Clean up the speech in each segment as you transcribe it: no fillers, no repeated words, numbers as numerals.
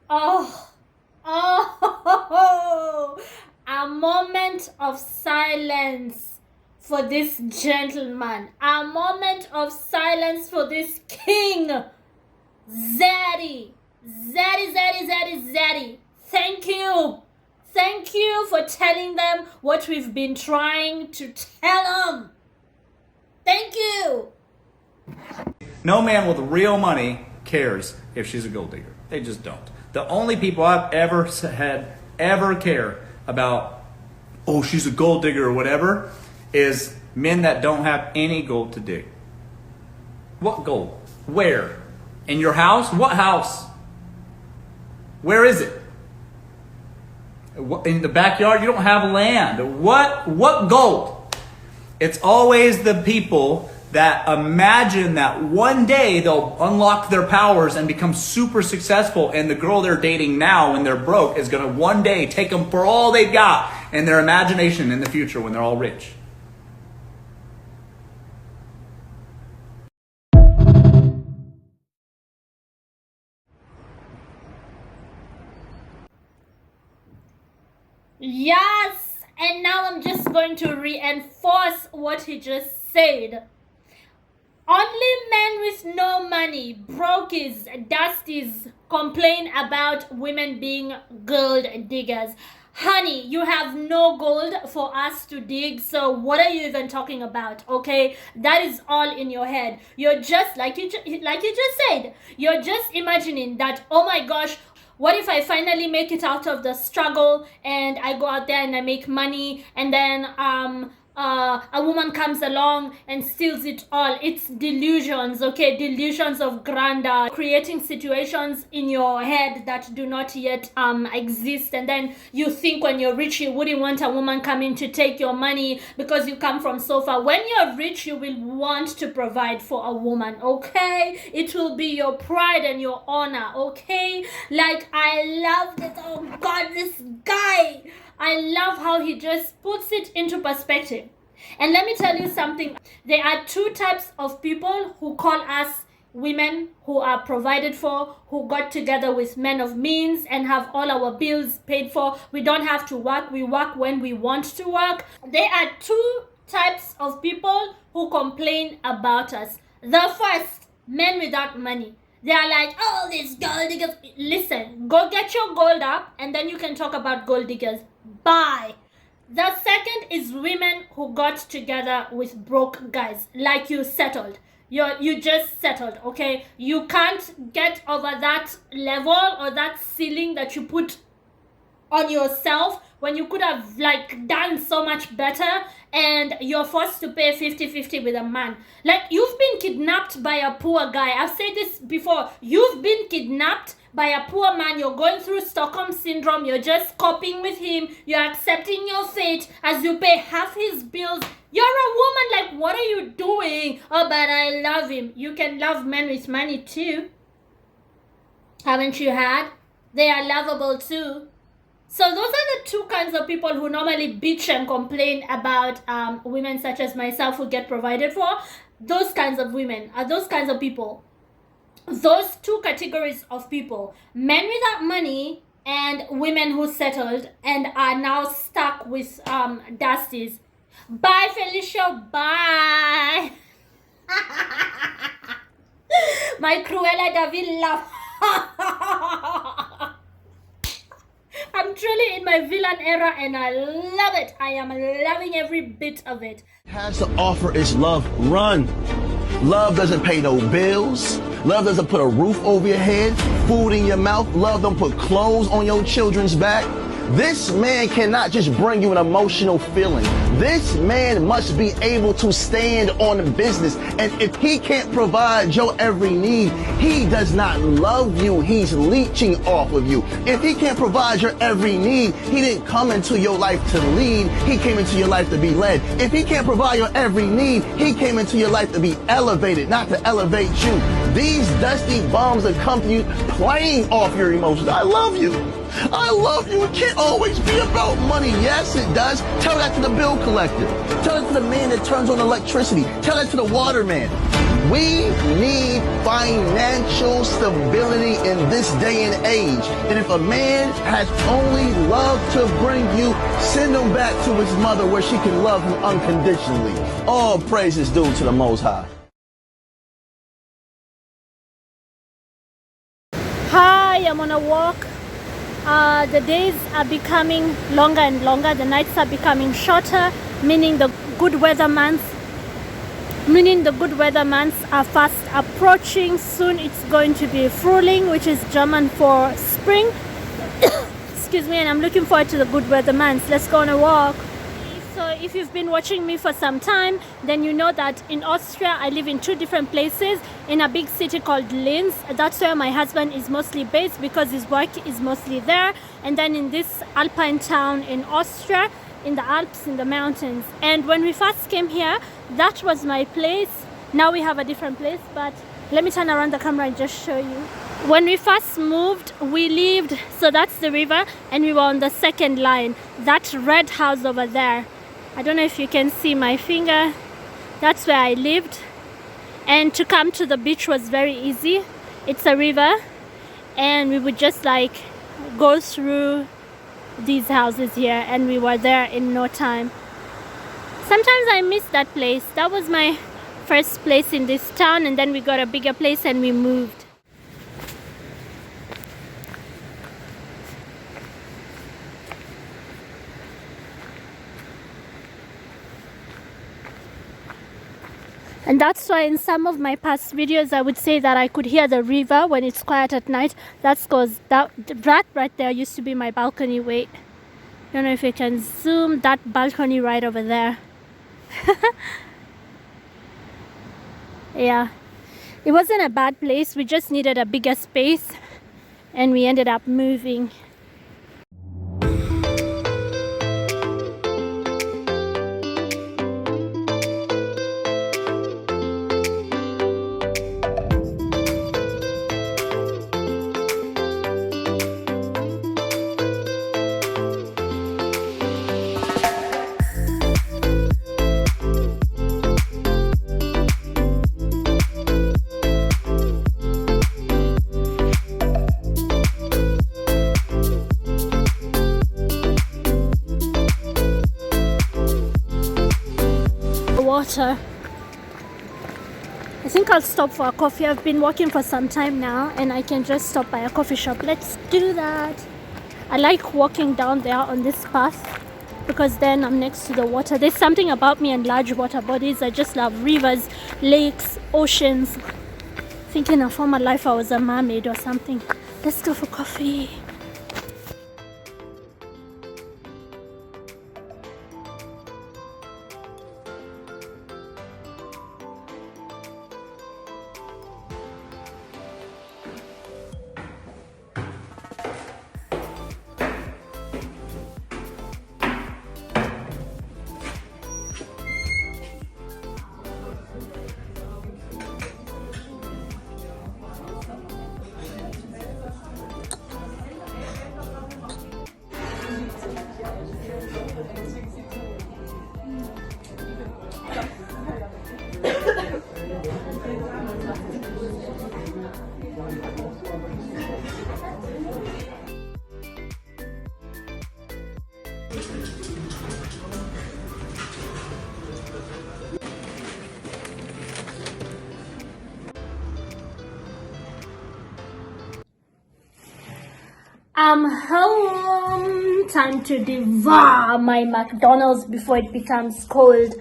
Oh, oh, a moment of silence for this gentleman. A moment of silence for this king. Zaddy. Zaddy, Zaddy, Zaddy, Zaddy. Thank you. Thank you for telling them what we've been trying to tell them. Thank you. No man with real money cares if she's a gold digger. They just don't. The only people I've ever care about, oh, she's a gold digger or whatever, is men that don't have any gold to dig. What gold? Where? In your house? What house? Where is it? In the backyard? You don't have land. What gold? It's always the people that imagine that one day they'll unlock their powers and become super successful, and the girl they're dating now when they're broke is going to one day take them for all they've got in their imagination in the future when they're all rich. Yes, and now I'm just going to reinforce what he just said. Only men with no money, brokies, dusties, complain about women being gold diggers. Honey, you have no gold for us to dig, so what are you even talking about? Okay, that is all in your head. You're just like you just said. You're just imagining that. Oh my gosh, what if I finally make it out of the struggle and I go out there and I make money, and then a woman comes along and steals it all? It's delusions, okay? Delusions of grandeur, creating situations in your head that do not yet exist. And then you think when you're rich, you wouldn't want a woman coming to take your money because you come from so far. When you're rich, you will want to provide for a woman, okay? It will be your pride and your honor, okay? Like, I love this. Oh God, this guy. I love how he just puts it into perspective. And let me tell you something. There are two types of people who call us women who are provided for, who got together with men of means and have all our bills paid for. We don't have to work. We work when we want to work. There are two types of people who complain about us. The first, men without money. They are like, oh, these gold diggers. Listen, go get your gold up and then you can talk about gold diggers. Bye. The second is women who got together with broke guys. Like, you settled. You just settled, okay? You can't get over that level or that ceiling that you put on yourself when you could have like done so much better, and you're forced to pay 50-50 with a man. Like, you've been kidnapped by a poor guy. I've said this before. You've been kidnapped by a poor man. You're going through Stockholm syndrome. You're just coping with him. You're accepting your fate as you pay half his bills. You're a woman. Like, what are you doing? Oh, but I love him. You can love men with money too. Haven't you had? They are lovable too. So those are the two kinds of people who normally bitch and complain about women such as myself who get provided for. Those kinds of women are those kinds of people. Those two categories of people, men without money and women who settled and are now stuck with dusties. Bye, Felicia. Bye. My Cruella de Vil laugh. I'm truly in my villain era and I love it. I am loving every bit of it. Has to offer is love. Run. Love doesn't pay no bills. Love doesn't put a roof over your head, food in your mouth. Love don't put clothes on your children's back. This man cannot just bring you an emotional feeling. This man must be able to stand on business. And if he can't provide your every need, he does not love you. He's leeching off of you. If he can't provide your every need, he didn't come into your life to lead. He came into your life to be led. If he can't provide your every need, he came into your life to be elevated, not to elevate you. These dusty bums that come to you playing off your emotions. I love you. I love you. It can't always be about money. Yes, it does. Tell that to the bill collector. Tell that to the man that turns on electricity. Tell that to the waterman. We need financial stability in this day and age. And if a man has only love to bring you, send him back to his mother where she can love him unconditionally. All praise is due to the Most High. Hi, I'm on a walk. The days are becoming longer and longer. The nights are becoming shorter, meaning the good weather months are fast approaching. Soon it's going to be Frühling, which is German for spring. Excuse me, and I'm looking forward to the good weather months. Let's go on a walk. So if you've been watching me for some time, then you know that in Austria I live in two different places. In a big city called Linz, that's where my husband is mostly based because his work is mostly there. And then in this alpine town in Austria, in the Alps, in the mountains. And when we first came here, that was my place. Now we have a different place, but let me turn around the camera and just show you. When we first moved, we lived, so that's the river, and we were on the second line. That red house over there, I don't know if you can see my finger, that's where I lived. And to come to the beach was very easy. It's a river, and we would just like go through these houses here, and we were there in no time. Sometimes I miss that place. That was my first place in this town, and then we got a bigger place and we moved. And that's why in some of my past videos I would say that I could hear the river when it's quiet at night. That's because that right there used to be my balcony. Wait, I don't know if you can zoom that balcony right over there. Yeah, it wasn't a bad place. We just needed a bigger space and we ended up moving. Water. I think I'll stop for a coffee. I've been walking for some time now and I can just stop by a coffee shop. Let's do that. I like walking down there on this path because then I'm next to the water. There's something about me and large water bodies. I just love rivers, lakes, oceans. I think in a former life I was a mermaid or something. Let's go for coffee. I'm home. Time to devour my McDonald's before it becomes cold.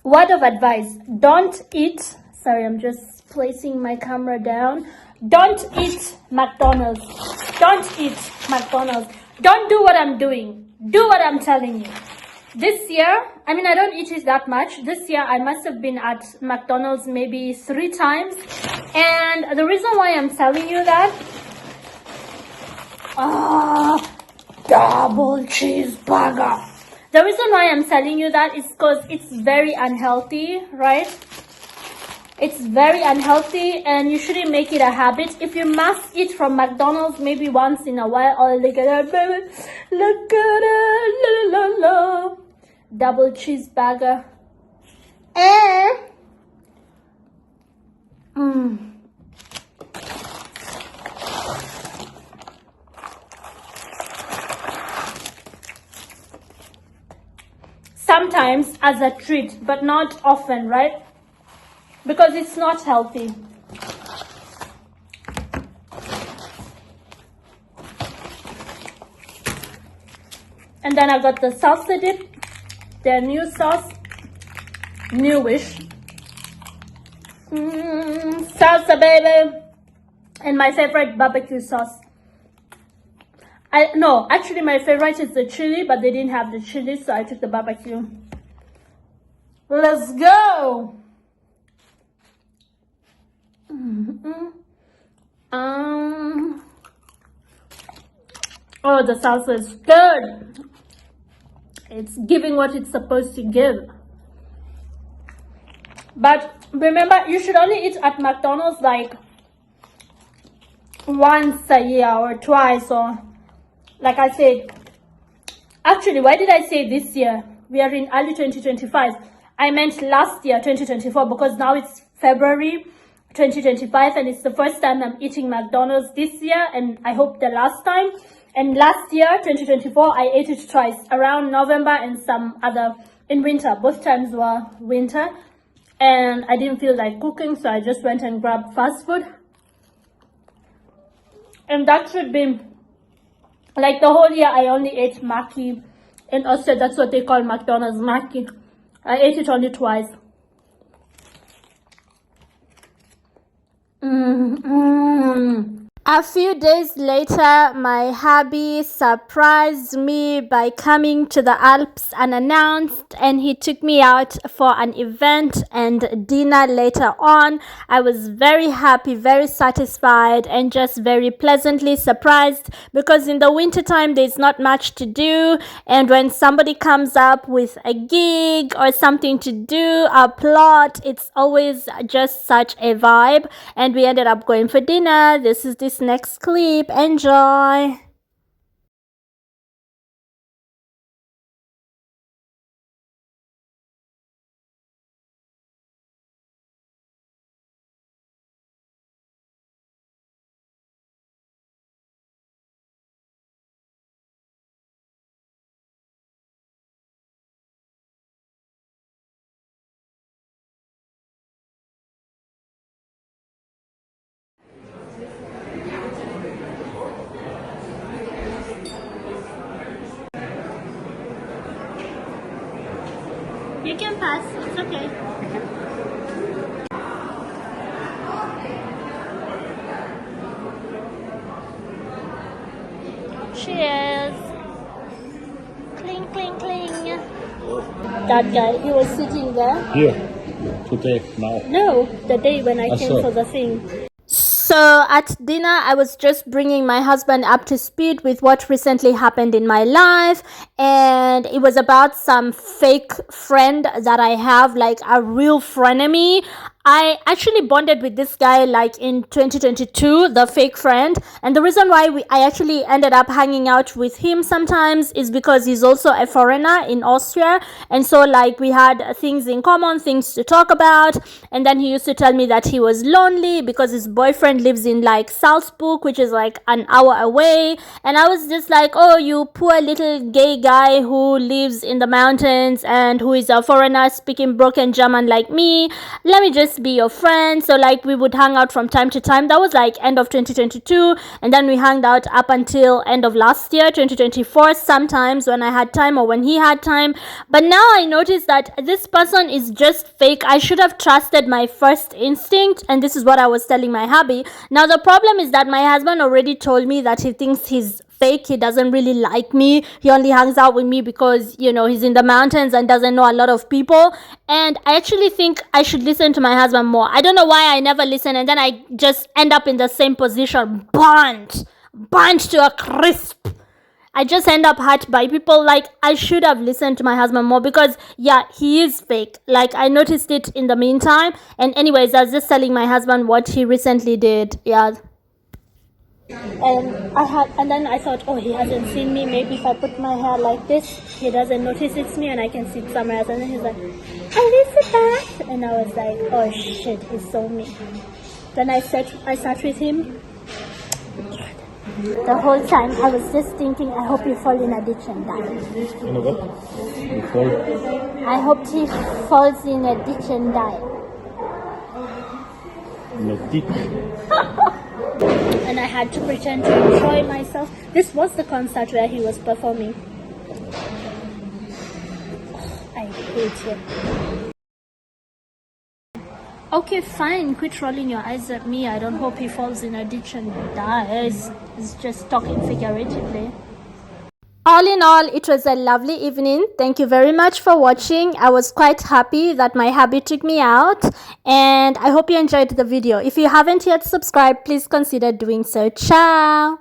Word of advice, don't eat. Sorry, I'm just placing my camera down. Don't eat McDonald's. Don't eat McDonald's. Don't do what I'm doing. Do what I'm telling you. This year, I mean, I don't eat it that much. This year, I must have been at McDonald's maybe 3 times. And the reason why I'm telling you that, double cheeseburger. The reason why I'm telling you that is because it's very unhealthy, right? It's very unhealthy and you shouldn't make it a habit. If you must eat from McDonald's maybe once in a while, oh, look at that, baby. Look at it, la la la. Double cheeseburger. And Sometimes as a treat, but not often, right? Because it's not healthy. And then I got the salsa dip, their new sauce, newish. Salsa, baby. And my favorite barbecue sauce. No, actually my favorite is the chili, but they didn't have the chili, so I took the barbecue. Let's go. Oh, the salsa is good. It's giving what it's supposed to give. But remember, you should only eat at McDonald's like once a year or twice, or like I said, actually, why did I say this year? We are in early 2025. I meant last year, 2024, because now it's February 2025 and it's the first time I'm eating McDonald's this year, and I hope the last time. And last year, 2024, I ate it twice, around November and some other in winter. Both times were winter, and I didn't feel like cooking, so I just went and grabbed fast food. And that should be, like the whole year, I only ate Maki. In Austria, that's what they call McDonald's, Maki. I ate it only twice. A few days later, my hubby surprised me by coming to the Alps unannounced, and he took me out for an event and dinner later on. I was very happy, very satisfied, and just very pleasantly surprised, because in the wintertime there's not much to do, and when somebody comes up with a gig or something to do, a plot, it's always just such a vibe. And we ended up going for dinner. This is this next clip. Enjoy. You can pass, it's okay. Cheers. Cling, cling, cling. That guy, he was sitting there. Here, today, now. No, the day when I came so. for the thing. So at dinner, I was just bringing my husband up to speed with what recently happened in my life, and it was about some fake friend that I have, like a real frenemy. I actually bonded with this guy like in 2022, the fake friend, and the reason why I actually ended up hanging out with him sometimes is because he's also a foreigner in Austria, and so like we had things in common, things to talk about. And then he used to tell me that he was lonely because his boyfriend lives in like Salzburg, which is like an hour away, and I was just like, oh, you poor little gay guy who lives in the mountains and who is a foreigner speaking broken German like me, let me just be your friend. So like we would hang out from time to time. That was like end of 2022, and then we hung out up until end of last year, 2024, sometimes when I had time or when he had time. But now I noticed that this person is just fake. I should have trusted my first instinct, and this is what I was telling my hubby. Now the problem is that my husband already told me that he thinks he's fake. He doesn't really like me. He only hangs out with me because, you know, he's in the mountains and doesn't know a lot of people. And I actually think I should listen to my husband more. I don't know why I never listen, and then I just end up in the same position, burnt to a crisp. I just end up hurt by people. Like, I should have listened to my husband more, because yeah, he is fake. Like, I noticed it in the meantime. And anyways, I was just telling my husband what he recently did. Yeah. And then I thought, oh, he hasn't seen me. Maybe if I put my hair like this, he doesn't notice it's me and I can sit somewhere else. And then he's like, Elizabeth. And I was like, oh shit, he saw me. Then I sat with him. The whole time I was just thinking, I hope you fall in a ditch and die. You know what? You fall I hoped he falls in a ditch and die. in a ditch. And I had to pretend to enjoy myself. This was the concert where he was performing. I hate him. Okay, fine. Quit rolling your eyes at me. I don't hope he falls in a ditch and dies. He's just talking figuratively. All in all, it was a lovely evening. Thank you very much for watching. I was quite happy that my hubby took me out, and I hope you enjoyed the video. If you haven't yet subscribed, please consider doing so. Ciao!